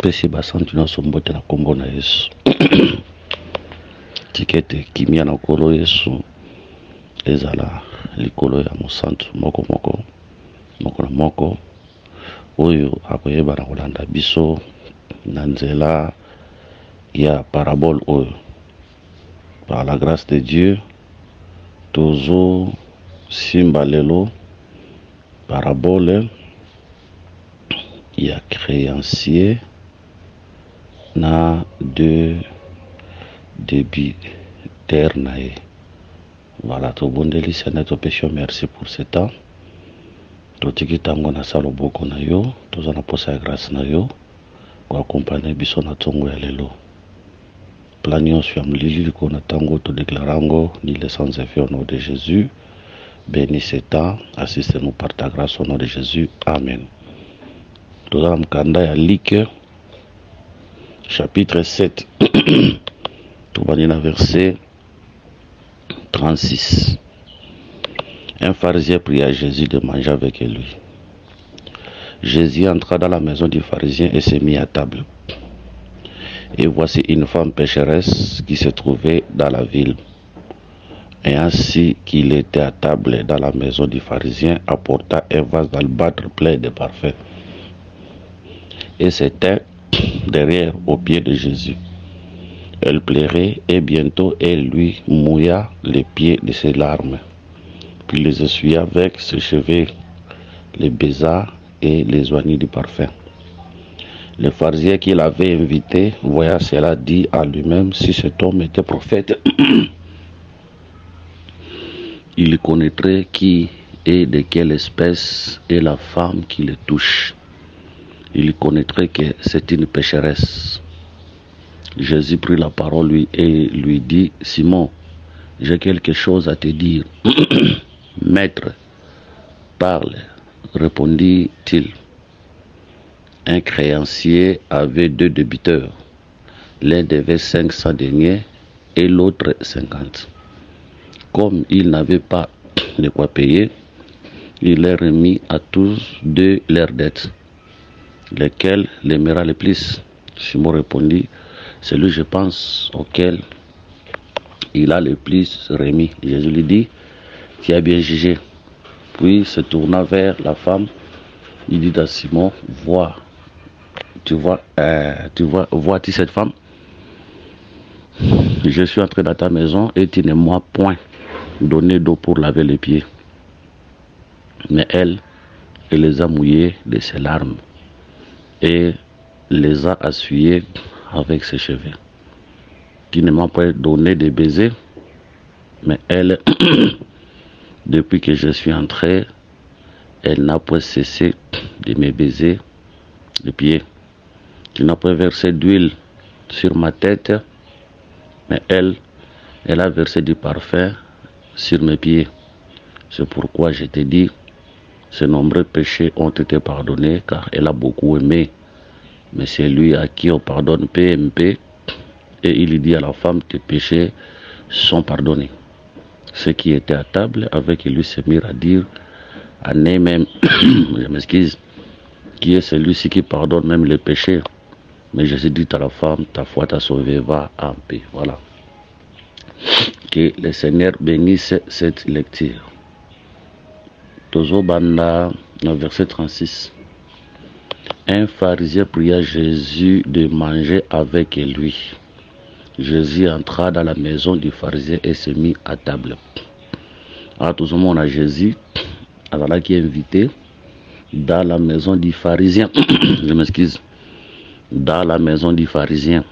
topesi basantu nyonso mbote na kombo na Yesu. Tikete kimia na kolo Yesu ezala likolo ya mosantu moko na moko oyo akoyeba na kolanda biso na nzela ya parabole oyo. Par la grâce de Dieu tozo simba lelo parabole ya créancier na deux débiteurs nae. Voilà, to bondeli Seigneur, to péché, merci pour ce temps. To tiki tango na salo boko na yo, to zana posa ya grâce na yo, kwa accompagner biso na tongo ya lelo. Planion sur Mlili, qu'on a tango, to déclarango, ni les sans effet au nom de Jésus. Bénis ce temps, assistez-nous par ta grâce au nom de Jésus. Amen. To zana mkanda ya Luc, chapitre 7. To banina verset 36. Un pharisien pria à Jésus de manger avec lui. Jésus entra dans la maison du pharisien et s'est mis à table. Et voici une femme pécheresse qui se trouvait dans la ville. Et ainsi qu'il était à table dans la maison du pharisien, apporta un vase d'albâtre plein de parfums. Et c'était derrière aux pieds de Jésus. Elle pleurait et bientôt elle lui mouilla les pieds de ses larmes. Puis les essuya avec ses cheveux, les baisa et les oignit du parfum. Le pharisien qui l'avait invité, voyant cela, dit à lui-même, si cet homme était prophète, il connaîtrait qui et de quelle espèce est la femme qui le touche. Il connaîtrait que c'est une pécheresse. Jésus prit la parole lui et lui dit, Simon, j'ai quelque chose à te dire. Maître, parle, répondit-il. Un créancier avait deux débiteurs. L'un devait 500 deniers et l'autre 50. Comme il n'avait pas de quoi payer, il leur remit à tous deux leurs dettes. Lequel l'aimera le plus? Simon répondit, celui, je pense, auquel il a le plus remis. Jésus lui dit, tu as bien jugé. Puis se tourna vers la femme, il dit à Simon, vois-tu cette femme? Je suis entré dans ta maison et tu ne m'as point donné d'eau pour laver les pieds. Mais elle les a mouillés de ses larmes et les a essuyés avec ses cheveux. Tu ne m'as pas donné de baiser, mais elle, depuis que je suis entré, elle n'a pas cessé de me baiser les pieds. Tu n'as pas versé d'huile sur ma tête, mais elle a versé du parfum sur mes pieds. C'est pourquoi je te dis, ses nombreux péchés ont été pardonnés, car elle a beaucoup aimé. Mais c'est lui à qui on pardonne peu, et il dit à la femme, tes péchés sont pardonnés. Ceux qui étaient à table avec lui se mirent à dire, à même, je m'excuse, qui est celui-ci qui pardonne même les péchés. Mais Jésus dit à la femme, ta foi t'a sauvé, va en paix. Voilà. Que le Seigneur bénisse cette lecture. Tozo Banda, verset 36. Un pharisien pria Jésus de manger avec lui. Jésus entra dans la maison du pharisien et se mit à table. Alors tout le monde a Jésus, alors qui est invité dans la maison du pharisien. Je m'excuse. Dans la maison du pharisien.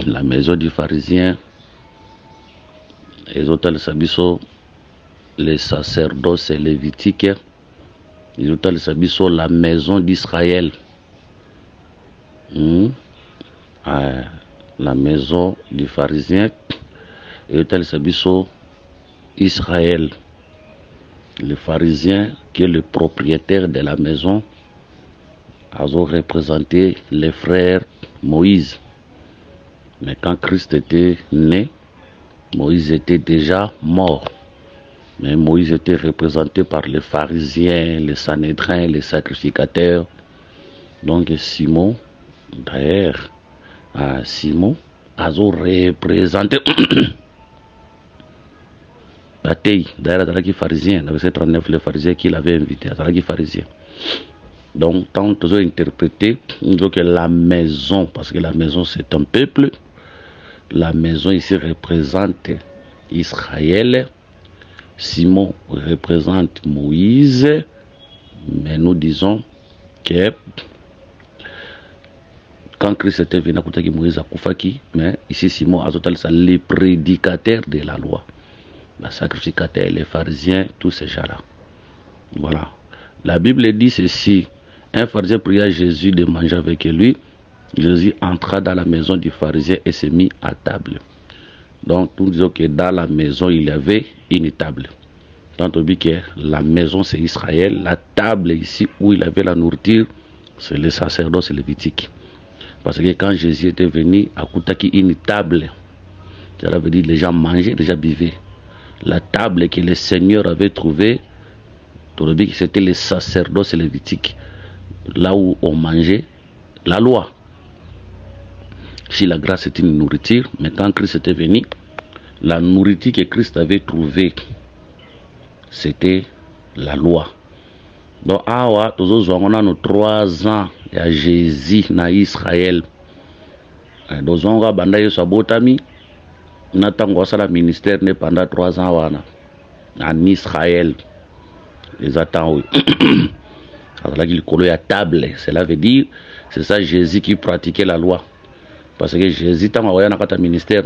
La maison du pharisien, les hôtels Sabiso, les sacerdoces lévitiques, les hôtels Sabiso, la maison d'Israël. La maison du pharisien, et hôtel Sabiso, Israël. Le pharisien qui est le propriétaire de la maison a représenté les frères Moïse. Mais quand Christ était né, Moïse était déjà mort. Mais Moïse était représenté par les pharisiens, les sanédrins, les sacrificateurs. Donc Simon, d'ailleurs, Simon a représenté Bataille, d'ailleurs, dans les pharisiens, dans verset 39, les pharisiens qui l'avaient invité, dans les pharisiens. Donc, tant que interprété, que la maison, parce que la maison c'est un peuple, la maison ici représente Israël, Simon représente Moïse, mais nous disons que quand Christ était venu à Moïse a Koufaki, mais ici Simon a total ça les prédicateurs de la loi, les sacrificateurs, les pharisiens, tous ces gens-là. Voilà. La Bible dit ceci. Un pharisien pria Jésus de manger avec lui. Jésus entra dans la maison du pharisien et s'est mis à table. Donc, nous disons que dans la maison, il y avait une table. Tant on dit que la maison, c'est Israël. La table ici où il avait la nourriture, c'est le sacerdoce lévitique. Parce que quand Jésus était venu à Koutaki, une table, cela veut dire que les gens mangeaient, les gens buvaient. La table que le Seigneur avait trouvée, c'était le sacerdoce lévitique. Là où on mangeait la loi. Si la grâce était une nourriture, mais quand Christ était venu, la nourriture que Christ avait trouvée, c'était la loi. Donc, on a nos 3 ans, il y a Jésus na Israël. Donc, on a bandé sabotami, on a le ministère pendant 3 ans en Israël. Les attends, oui. À table, cela veut dire c'est ça Jésus qui pratiquait la loi, parce que Jésus tant na ministère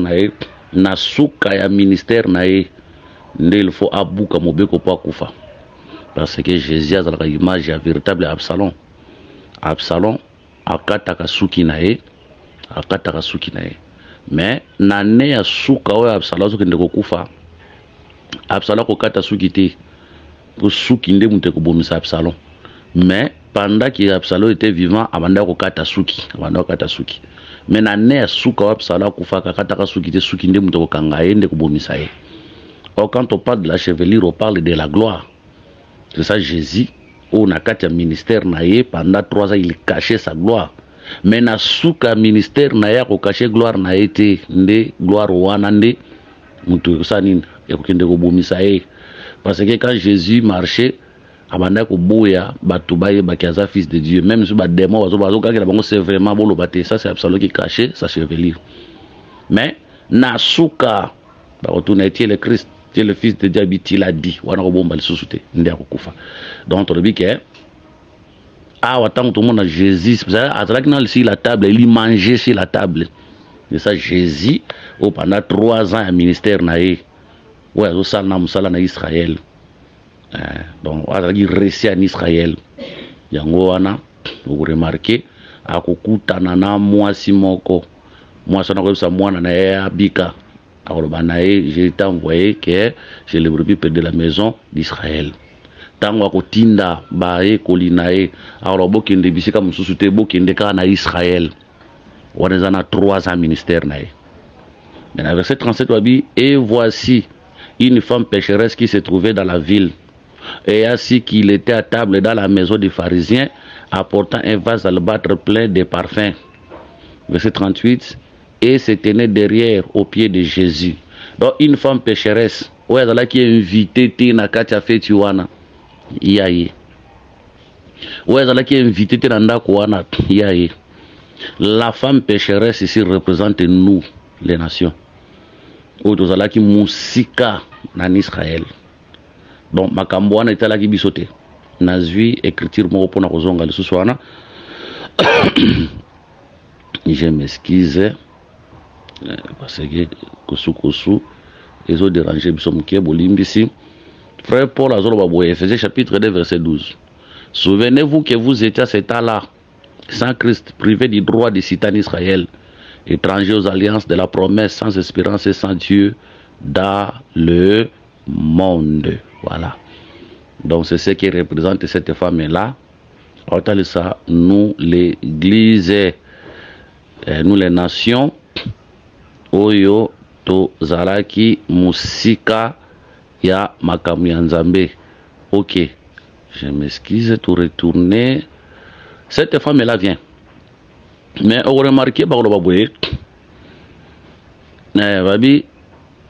na souka ya ministère na il faut abuka mobeko pa kufa, parce que Jésus a la image ya véritable Absalom. Absalom akata suki na mais na ne ya souka o Absalom ko ndeko kufa, Absalom ko kata suki te ko suki nde muté ko bomisa Absalom. Mais pendant que Absalom était vivant, Abanda ko kata suki. Mais na ne suka Absalom ko fa kata suki te suki nde muto ko kangaye nde ko bomisa ye. Or quand on parle de la chevelure, on parle de la gloire. C'est ça Jésus au na kata ministère na ye pendant 3 ans il cachait sa gloire. Mais na suka ministère na ya ko cacher gloire na été nde gloire wana nde muto sanine e ko kende ko bomisa ye. Parce que quand Jésus marchait abanda ko boya batubaye bakiaza fils de Dieu, même si ba démon c'est vraiment bon le bâté, ça c'est Absalom qui cachait sa chevelure. Mais nasuka ba retourner le Christ, c'est le fils de Dieu, il a dit wana ko bomba le susute ndia ko kufa. Donc on dit que tant tout le monde a Jésus, ça a sur la table, il mangeait sur la table. Et ça Jésus pendant 3 ans un ministère naé. Ouais, ça na Israël. Donc, il restait en Israël. Yango wana, vous remarquez, akokutana na mwasi moko. Mwasi na kosa mwana na ye abika. Akoloba na ye, j'ai été envoyé que j'ai le brebis de la maison d'Israël. Tango akotinda bae kolina ye, akoloba kende bisika mususu te bokende ka na Israël. Wana na 3 ans ministère na ye. Dans verset 37 wabi, et voici une femme pécheresse qui se trouvait dans la ville. Et ainsi qu'il était à table dans la maison des pharisiens, apportant un vase d'albâtre plein de parfums. Verset 38. Et se tenait derrière au pied de Jésus. Donc une femme pécheresse, ouais, là qui est invitée, tina katia fetiwana, yaye. Ouais, là qui est invitée, tina kouana, yaye. La femme pécheresse ici représente nous, les nations. Ou tous là qui musika en Israël. Donc makambo wana etala ki bisote nazwi écriture moko pona kozonga lisusu wana. Je m'excuse parce que kosu ezo déranger biso mke bolimbisi. Frère Paul azoloba boye Ephésiens chapitre 2 verset 12. Souvenez-vous que vous étiez à cet temps-là sans Christ, privé du droit de citer en Israël, étrangers aux alliances de la promesse, sans espérance et sans Dieu dans le monde. Voilà. Donc c'est ce qui représente cette femme-là. Nous, l'Église, nous les nations, Oyo to Zaraki Musika ya Makamu ya Nzambe. Ok. Je m'excuse de retourner Cette femme-là vient. Mais on remarque,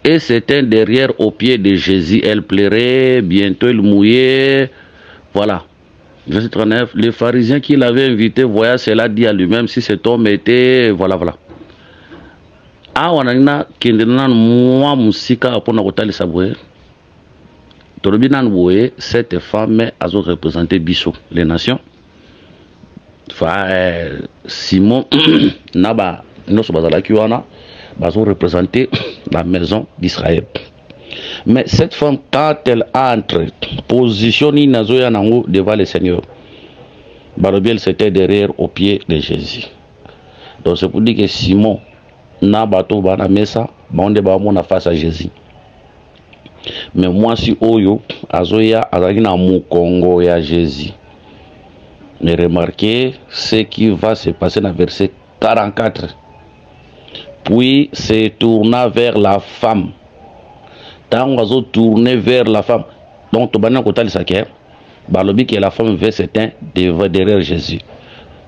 et c'était derrière au pied de Jésus. Elle pleurait, bientôt elle mouillait. Voilà. Verset 39. Les pharisiens qui l'avaient invité, voyant cela, dit à lui-même si cet homme était. Voilà, voilà. Ah, on a moi, musika, pour nous le savoir. Cette femme a représenté Bissot, les nations. Simon, Naba, nous sommes représenté la maison d'Israël. Mais cette femme, quand elle entre, positionnée devant le Seigneur, elle c'était derrière au pied de Jésus. Donc c'est pour dire que Simon, Naba, Toba, Mesa, on est face à Jésus. Mais moi, si Oyo, Azoya, Azagina, Moukongo, ya Jésus. Mais remarquez ce qui va se passer dans le verset 44. Puis se tourna vers la femme. Tant on va tourner vers la femme. Donc, tu vas dire que balobi que la femme veut s'éteindre derrière Jésus.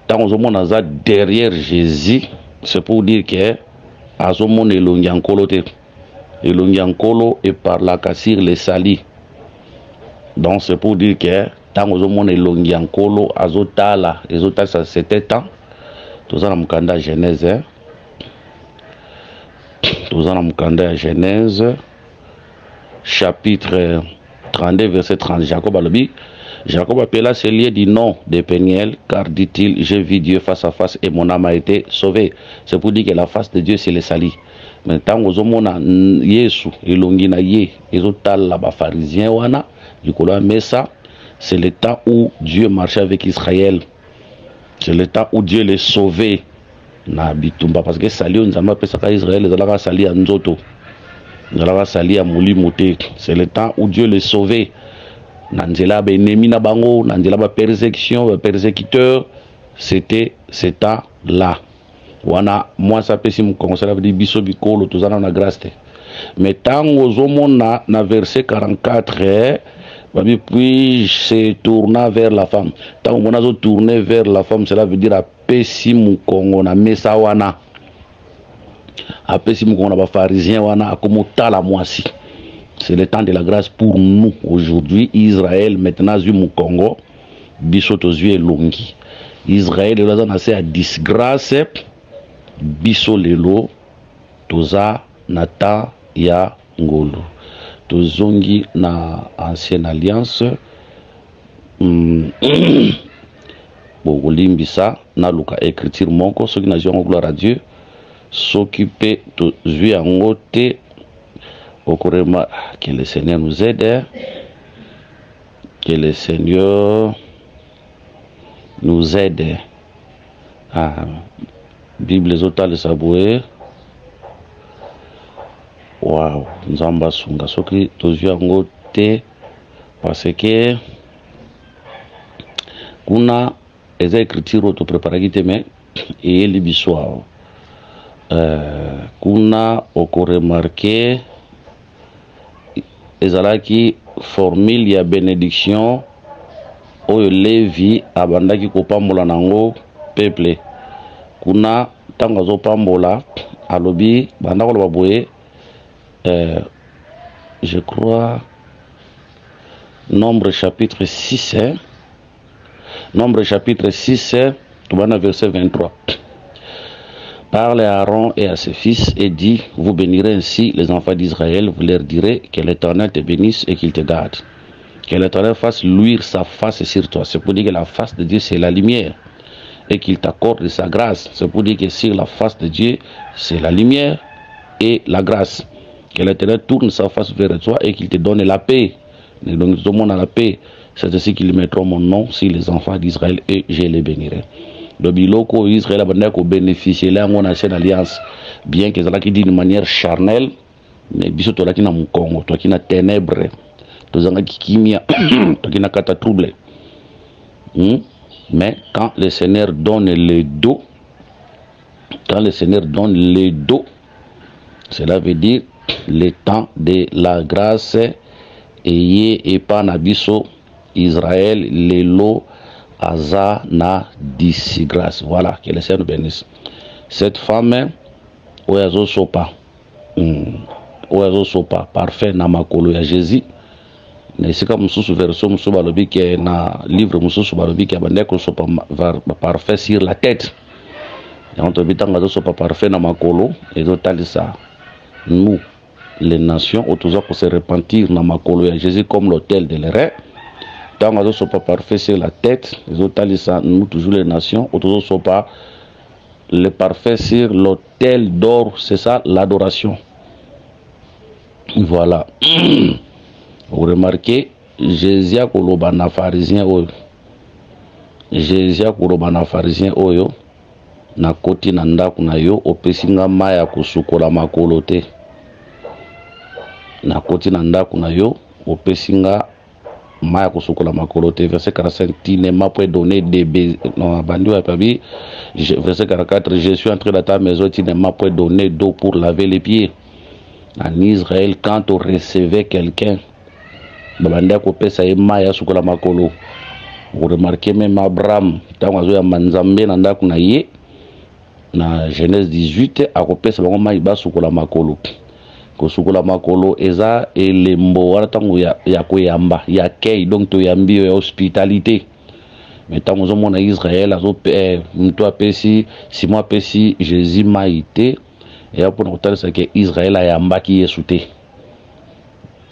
Tant on va derrière Jésus, c'est pour dire que Azomon est l'ongiankolo. Et l'ongiankolo est par la cassure les salis. Donc, c'est pour dire que tant que on est longiankolo azotala ezotala ça c'était temps tous en mukanda Genèse Genèse chapitre 32 verset 30 Jacob alobi Jacob appela ce lieu du nom de Péniel car dit-il j'ai vu Dieu face à face et mon âme a été sauvée. C'est pour dire que la face de Dieu c'est les salis. Mais tant que on a Yesu elongi na ye ezotala ba pharisien wana likolo mesa. C'est le temps où Dieu marchait avec Israël. C'est le temps où Dieu les sauvait. Parce que Sali, nous avons appelé Israël, nous avons Sali à Nzoto. Nous avons Sali à Moulimoté. C'est le temps où Dieu les sauvait. Nanzela ennemi na bango, nanzela persécution, persécuteur. C'était ce temps-là. Wana moi ça peut si me conseiller de biso bikolo tous en a grâce. Mais tant aux hommes na verset 44 puis se tourna vers la femme. Tant qu'on a tourné vers la femme, cela veut dire à Pessim Kongo na Mesa wana. À Pessim Kongo na pharisien wana a comme tala moisi. C'est le temps de la grâce pour nous aujourd'hui. Israël maintenant zu Congo, bisoto zu longi. Israël est là assez à disgrâce. Biso lelo toza nata ya ngolo. Tozongi na ancienne alliance Bogolimbisa na luka écriture monko ceux qui n'ont gloire à Dieu s'occuper de jouer en côté au courant que le Seigneur nous aide, que le Seigneur nous aide. Bible zota le saboué. Wow, nzamba sunga soki tozwi yango te parce que kuna eza écriture auto préparaki te mais eyeli biso awa kuna okoremarke ezalaki formule ya bénédiction oyo Levi abandaki kopambola nango peuple kuna ntango azopambola alobi banda koloba boye je crois Nombre chapitre 6 Nombre chapitre 6 verset 23. Parle à Aaron et à ses fils et dit, vous bénirez ainsi les enfants d'Israël, vous leur direz que l'Éternel te bénisse et qu'il te garde. Que l'Éternel fasse luire sa face sur toi. C'est pour dire que la face de Dieu c'est la lumière et qu'il t'accorde sa grâce. C'est pour dire que sur la face de Dieu c'est la lumière et la grâce. Que l'Éternel tourne sa face vers toi et qu'il te donne la paix. Et donc tout le monde a la paix. C'est ainsi qu'ils mettront mon nom sur les enfants d'Israël et je les bénirai. Le biloko Israël a bénéficié de la chaîne alliance, bien que ça dit d'une manière charnelle, mais biso to qui na Congo, toi qui na ténèbres, toi qui kimia, toi qui na kata trouble. Mais quand le Seigneur donne le dos, cela veut dire le temps de la grâce et pas nabiso Israël les lots aza na disgrâce. Voilà, que le Seigneur nous bénisse. Cette femme, oyazo sopa, oyazo sopa, parfait na makolo ya Jésus. Na sika mususu version mususu balobi ke na livre mususu balobi ke bandeko sopa parfait sur la tête. Et on te dit que sopa parfait na makolo et ça. Nous, les nations, autour pour se repentir na makolo ya Jésus comme l'autel de l'erreur. Tant que sopa parfait sur la tête, et ça, nous toujours les nations, autour sopa le parfait sur l'autel d'or, c'est ça l'adoration. Voilà. Vous remarquez, Jésus a kolobana pharisien oyo. Jésus a kolobana pharisien oyo. Na koti na ndaku na yo opesinga maya kusukola makolo te. Na koti na ndaku na yo opesinga maya kusukola makolo te. Verset 45, tu ne m'as pas donné des baisers. Non, verset 44, je suis entré dans ta maison, tu ne m'as pas donné d'eau pour laver les pieds. En Israël, quand on recevait quelqu'un, vous remarquez même Abraham, na Genèse 18, à côté de maïba sukola makolo. Ko sukola makolo eza elembo wala tango ya koyamba ya kei donc to yambi ya hospitalité. Mais tango zo mona Israël azo mto apesi si moi apesi Jésus maïté et pour nous dire que Israël a yamba ki yesute.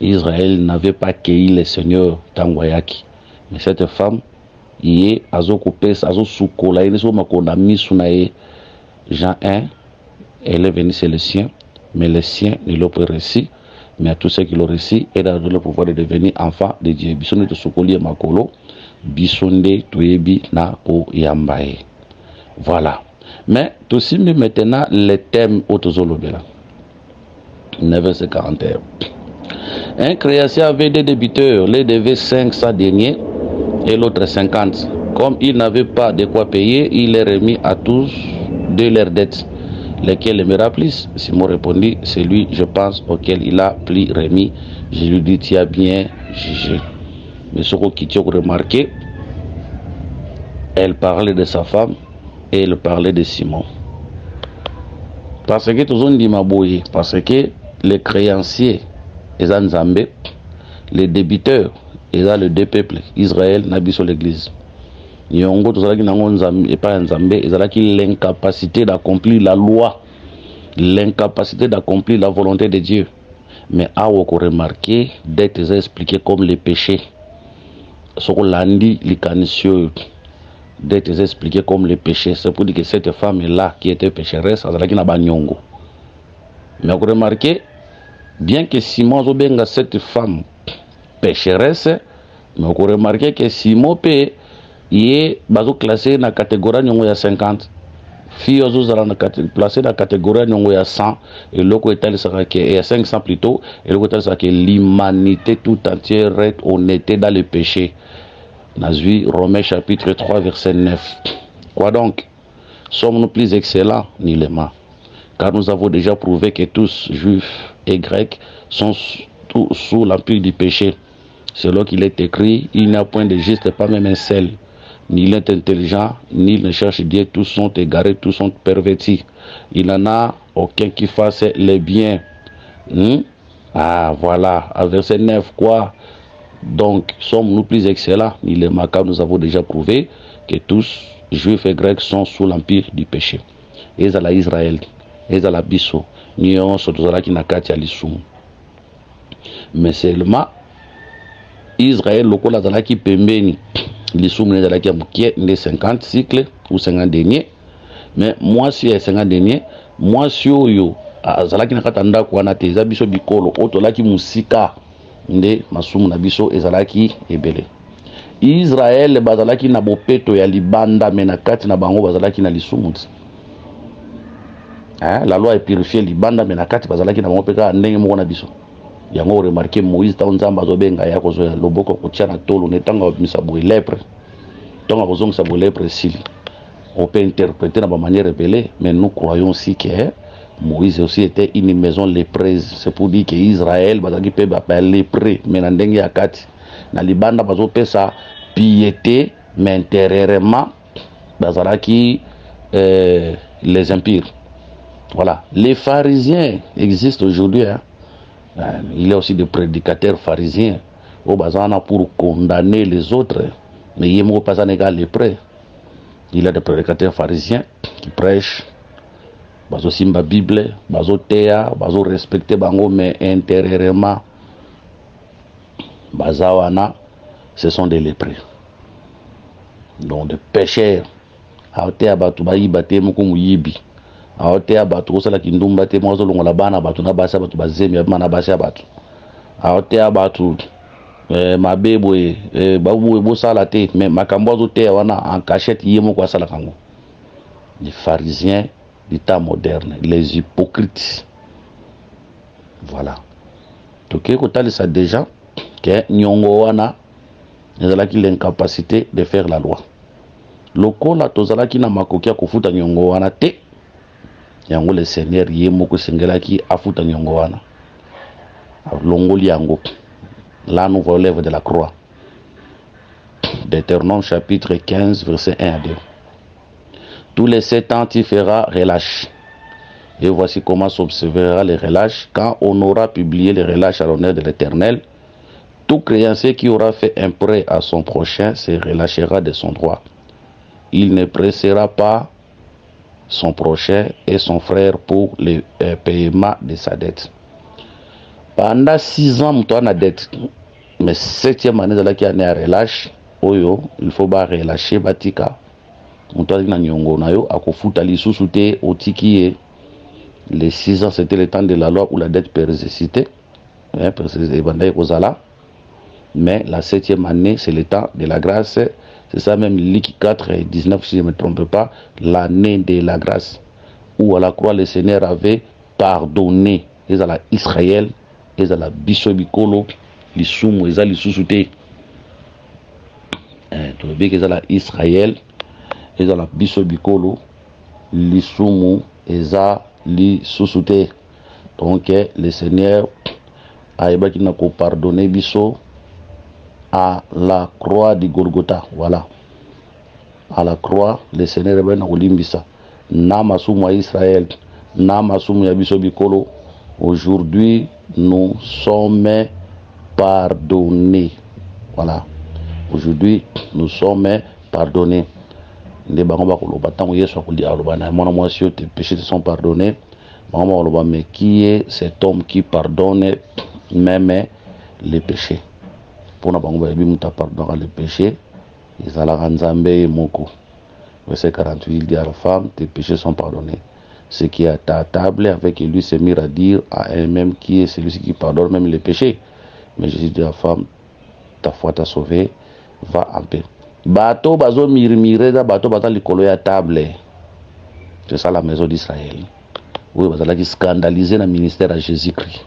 Israël n'avait pas cueilli le Seigneur tango yaki. Mais cette femme yé azo kopesa azo sukola ine so makonda misu na ye. Jean 1, elle est venue chez les siens, mais les siens ne l'ont pas reçu, mais à tous ceux qui l'ont reçu, elle a donné le pouvoir de devenir enfant de Dieu. Bisonde de Sokoli et Makolo, Bisonde Toyebi na o Yambaye. Voilà. Mais tout si maintenant les thèmes autozolobela. 9h41. Un créancier avait des débiteurs, les devait 500 deniers et l'autre 50. Comme il n'avait pas de quoi payer, il les remis à tous de leurs dettes, lesquels aimera plus. Simon répondit, c'est lui, je pense, auquel il a plus remis. Je lui dis, tu as bien jugé. Mais ce qui tu as remarqué, elle parlait de sa femme et elle parlait de Simon. Parce que tout le monde dit mabouye, parce que les créanciers, ils ont Nzambé, les débiteurs, ils ont les deux peuples, Israël, Nabi sur l'église. Yongo tozalaki nango nzambe epa nzambe ezalaki l'incapacité d'accomplir la loi, l'incapacité d'accomplir la volonté de Dieu. Mais awo ko remarquer d'être expliqué comme les péchés. Soko landi likanisio d'être expliqué comme les péchés. C'est pour dire que cette femme là qui était pécheresse azalaki na banyongo. Mais ko remarquer bien que Simon zobenga cette femme pécheresse, mais ko remarquer que Simon peut yé bazo classé na catégorie nyongo ya 50 filles ozozala na placé na catégorie nyongo ya 100 et loko etalisaka ke ya 500 plutôt et loko etalisaka que l'humanité tout entière est honnêteté dans le péché. Nazui Romains chapitre 3 verset 9. Quoi donc? Sommes-nous plus excellents? Nullement. Car nous avons déjà prouvé que tous, juifs et grecs, sont sous l'empire du péché. Selon qu'il est écrit, il n'y a point de juste, pas même un seul. Ni il est intelligent, ni il ne cherche Dieu, tous sont égarés, tous sont pervertis. Il n'en a aucun qui fasse le bien. Ah voilà, à verset 9, quoi? Donc, sommes-nous plus excellents? Il est marqué, nous avons déjà prouvé que tous, juifs et grecs, sont sous l'empire du péché. Et à Israël, et à la Bisso, nous sommes qui n'a qu'à mais seulement, Israël, le col a qui pembeni. Les soumnes de 50 cycles ou 50 deniers. Mais moi, si il y a 50 deniers, moi, si yo, azalaki na katanda kwa na teza biso bikolo, otolaki musika, nde masumu na biso ezalaki ebele. Israël, bazalaki na bopeto ya libanda, mais na kati na bango bazalaki na lisumu. La loi est purifiée libanda, mais na kati bazalaki na bango peka ndenge moko na biso. Yango remarqué Moïse ta nzamba zobenga ya kozo ya loboko kotia na tolo netanga misabu lèpre tonga kozo misabu lèpre sil on peut interpréter de manière rebelle, mais nous croyons aussi que Moïse aussi était une maison lépreuse. C'est pour dire que Israël bazaki pe ba lépreux mais na ndenge ya kati na libanda bazo pesa piété mais intérieurement, bazalaki les empires. Voilà. Les pharisiens existent aujourd'hui. Hein. Il y a aussi des prédicateurs pharisiens au bazana pour condamner les autres. Mais il y a pas les prêts. Il y a des prédicateurs pharisiens qui prêchent. Bazo simba Bible, bazo tea, bazo respecter bango, mais intérieurement, bazawana, ce sont des lépreux. Donc des pécheurs. Aotea batu ba yibate moko muyibi. Aotea batu osala kindumba te mozo longola bana batu na basa batu bazemi abana basa batu. Aotea batu mabebo babu bosala te, mais makambo zo te wana en cachette yemo kwa sala kango. Les pharisiens du temps moderne, les hypocrites. Voilà. Donc, il ça déjà que Nyongo wana ezalaki l'incapacité de faire la loi. Lokola tozalaki na makoki ya kofuta Nyongo wana te. Yango le Seigneur ye moko sengelaki afuta Nyongo wana. Longoli yango. Là nous voyons l'œuvre de la croix. Deutéronome chapitre 15 verset 1 à 2. Tous les 7 ans, tu feras relâche. Et voici comment s'observera les relâches. Quand on aura publié les relâches à l'honneur de l'Éternel, tout créancier qui aura fait un prêt à son prochain se relâchera de son droit. Il ne pressera pas son prochain et son frère pour le paiement de sa dette. Pendant 6 ans, tu as une dette. Mais 7e année, il y a un relâche. Il faut pas relâcher Batika. Les 6 ans, c'était le temps de la loi où la dette persistait. Mais la 7e année, c'est le temps de la grâce. C'est ça même, Luc 4 et 19, si je ne me trompe pas, l'année de la grâce. Où à la croix, le Seigneur avait pardonné. Ils allaient à Israël, ils allaient à Bissobikolo, les Soumou, ils allaient sous-souter. Ils allaient à Israël. Ils ont biso bikolo, l'isumu, eza li susute. Donc le Seigneur a pardonné biso à la croix de Golgotha. Voilà. À la croix, le Seigneur a olimbisa. Na masumu à Israël, na masumu ya biso bikolo. Aujourd'hui, nous sommes pardonnés. Voilà. Aujourd'hui, nous sommes pardonnés. Les tes péchés te sont pardonnés. Mais qui est cet homme qui pardonne même les péchés? Pour nous pardonner les péchés, ils allaient moko. Verset 48, il dit à la femme, tes péchés sont pardonnés. Ce qui est à ta table avec lui se mit à dire à elle-même qui est celui qui pardonne même les péchés. Mais Jésus dit à la femme, ta foi t'a sauvé, va en paix. Bateau bazo mirmire da bateau bata likolo ya table. C'est ça la maison d'Israël. Oui, bazala qui scandalisé le ministère à Jésus-Christ.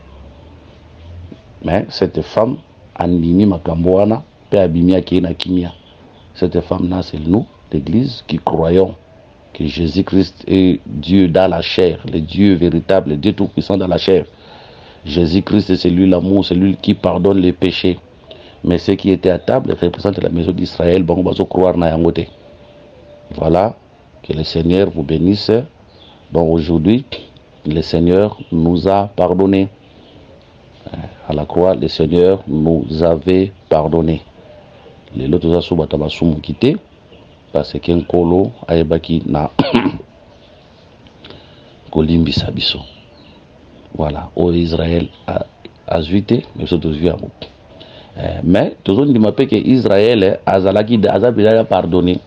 Mais cette femme andimi makamboana pe abimia ki na kimia. Cette femme là c'est nous, l'église qui croyons que Jésus-Christ est Dieu dans la chair, le Dieu véritable, le Dieu tout puissant dans la chair. Jésus-Christ c'est lui l'amour, c'est lui qui pardonne les péchés. Mais ceux qui étaient à table représentent la maison d'Israël. Bon, on va se croire na yangote. Voilà, que le Seigneur vous bénisse. Donc aujourd'hui, le Seigneur nous a pardonné. À la croix, le Seigneur nous avait pardonné. Les autres sont quittés parce qu'un colo aebaki na kolimbi sabiso. Voilà, au Israël a zuité, mais surtout vu mais tout le monde dit que Israël a pardonné.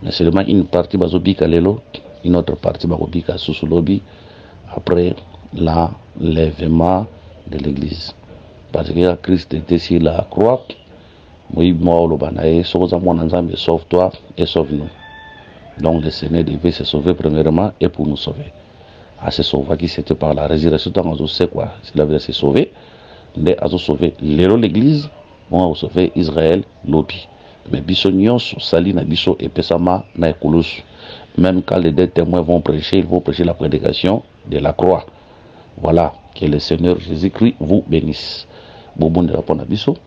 Mais seulement une partie bazobika lelo, une autre partie bazobika sous-lobi après l'enlèvement de l'église. Parce que Christ était sur la croix. Sauve-toi et sauve-nous. Donc le Seigneur devait se sauver premièrement et pour nous sauver. À se sauver qui c'était par la résurrection, on sait quoi, s'il avait se sauver. Mais à sauver l'église, on a sauvé Israël, l'opi. Mais biso nyonso sali na biso et pesama na ekolus. Même quand les deux témoins vont prêcher, ils vont prêcher la prédication de la croix. Voilà, que le Seigneur Jésus-Christ vous bénisse. Bon, bon, répondre à biso.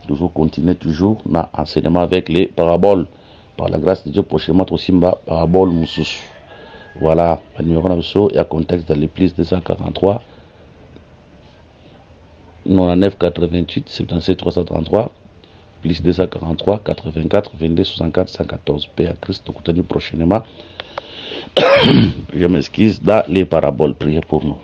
Toujours continuer toujours dans l'enseignement avec les paraboles. par la grâce de Dieu, prochainement aussi parabole Moussous. Voilà, le numéro il y a contexte dans l'église 243 99 88 77 333 plus 243 84 22 64 114. Paix à Christ, nous prochainement. Je m'excuse dans les paraboles. Priez pour nous.